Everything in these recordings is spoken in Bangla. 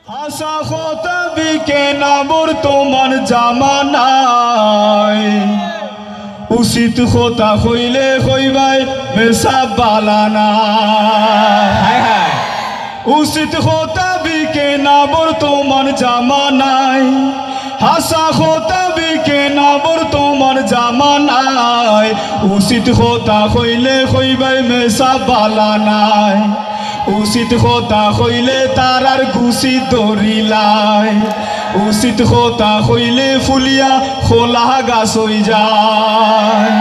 হাসা খোতা বিকে না বর্তমান জামানায় উচিত খোতা হইলে হইবাই মেসা বালানা উচিত খোতা বিকে না বর্তমান জামানায় হাসা খোতা বিকে না বর্তমান জামানায় উচিত খোতা হইলে হইবাই মেসা বালানায় উচিত খোতা হইলে তারার ঘুষি দরিলাই উচিত খোতা হইলে ফুলিয়া খোলা গাছ হই যায়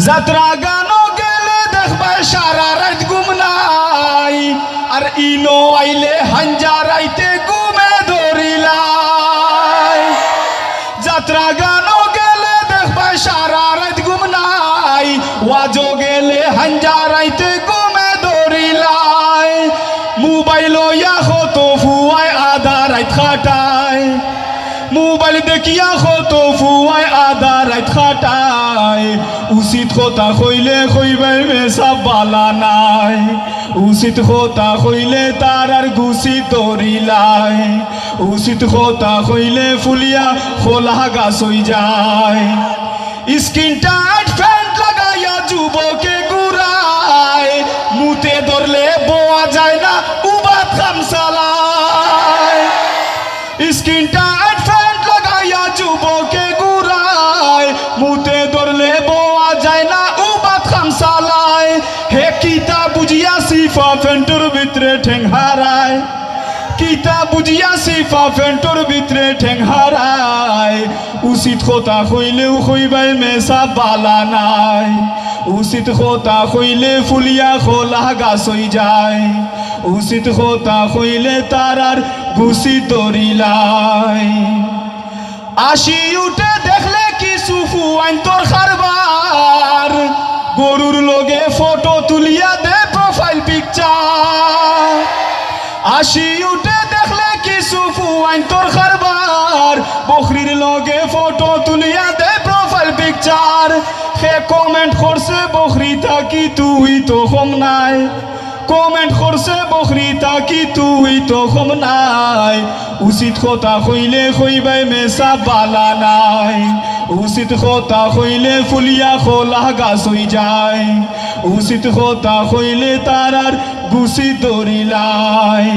যাত্রা গান গেলে দেখবা সারা রাত ঘুম নাই আর ইনো আইলে হাঞ্জা রাইতে ঘুমে ধরিলাই যাত্রা গান গেলে দেখবা সারা রাত ঘুম নাই ওয়াজো গেলে হাঞ্জা রাইতে মোবাইল কত ফুয়ায় আধা রাত খাটায় মোবাইল দেখিয়া কত ফুয়ায় আধা রাত খাটায় উচিত কথা কইলে কইবে মেসা বালা নাই উচিত কথা কইলে তার আর গুছি দরিলাই উচিত কথা কইলে ফুলিয়া খোলা গাছ হই যায় স্কিন টাইট ফ্যান্ট লাগাইয়া যুবকে ঘুরায় মুতে ধরলে বোয়া যায় না উবাত খাম চালায় স্কিন টাইট ফ্যান্ট লাগাইয়া যুবকে ঘুরায় মুতে ধরলে বোয়া যায় না উবাত খাম চালায় হে কিতা বুঝিয়া সিফা ফ্যান্টর ভিতরে ঠেং হারায় কিতা বুঝিয়া সিফা ফ্যান্টর ভিতরে ঠেং হারায় উচিত কথা কইলেও কইবাই মেসা বালা নাই উচিত কথা কইলে ফুলিয়া খোলা গাছ হই যায় উচিত কথা কইলে তারার ঘুষি দরিলাই আসি উঠে দেখলে কিছু ফুয়াইন তোর খারবার গরুর লগে ফটো তুলিয়া দে প্রোফাইল পিকচার আসি উঠে দেখলে কিছু ফুয়াইন তোর খারবার বকরির লগে ফটো তুলিয়া দে প্রোফাইল পিকচার হে কমেন্ট করছে বকরি থাকি তুই তো কম নাই কমেন্ট করছে বকরি থাকি তুই তো কম নাই উচিত কথা কইলে কইবাই মেসা বালা নাই উচিত কথা কইলে ফুলিয়া খোলা গাছ হই যায় উচিত কথা কইলে তারার গুছি দরিলাই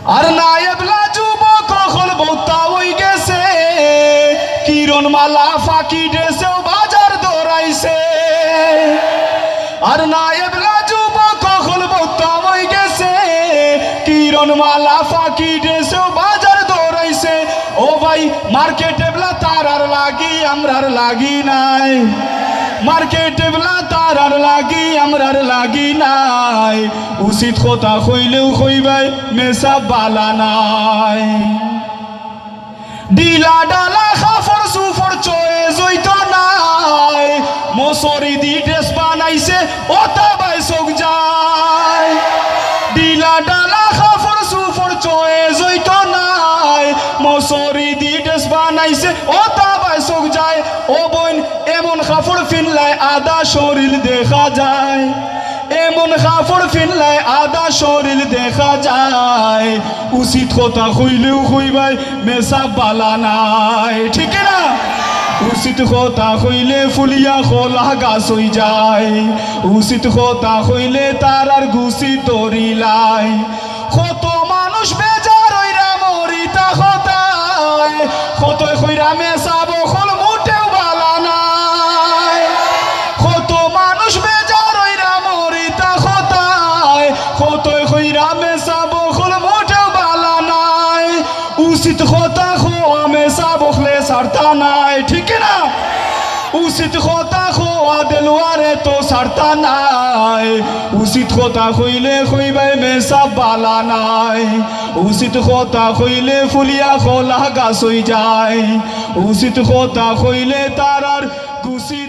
আর নায়েবলা যুবক কখন বক্তা হই গেছে কিরণ মালা ফাঁকি ড্রেসেও বাজার দৌড়াইছে আর নায়েবলা যুবক কখন বক্তা হই গেছে কিরণ মালা ফাঁকি ড্রেসেও বাজার দৌড়াইছে ও ভাই মার্কেটে বলা তারার লাগি আমরার লাগি নাই মার্কেটে বলা তারার লাগি আমরার লাগি নাই উচিত কথা কইলেও কইবাই মেসা বালা নাই ডিলা ডালা খাফর সুফর চয়ে জইত নাই মসরি দি ড্রেস বানাইছে ওটা বাই চোখ যায় ডিলা ডালা খাফর সুফর চয়ে জইত নাই মসরি দি ড্রেস বানাইছে ওটা বাই চোখ যায় ও বোন এমন কাপড় ফিনলায় আধা শরীর দেখা যায় এমন কাপড় ফিনলায় আধা শরীর দেখা যায় উচিত কথা কইলেও কইবাই মেসা বালা নাই ঠিক না উচিত কথা কইলে ফুলিয়া খোলা গাছ হই যায় উচিত কথা কইলে তার আর ঘুষি দরিলাই কত মানুষ বেজার হইরা মরিতা হতায় কত কইরা মেসা বখল মুটেও বালা নাই কত মানুষ বেজার হইরা মরিতা হতায় কত কইরা মেসা বখল মুটেও বালা নাই উচিত কথা খোয়া মেসা বখলে সারতা নাই ঠিক না উচিত কথা খোয়া দেলওয়ারে তো সারতা নাই উচিত কথা কইলে কইবাই মেসা বালা নাই উচিত কথা কইলে ফুলিয়া খোলা গাছ হই যায় উচিত কথা কইলে তারার গুছি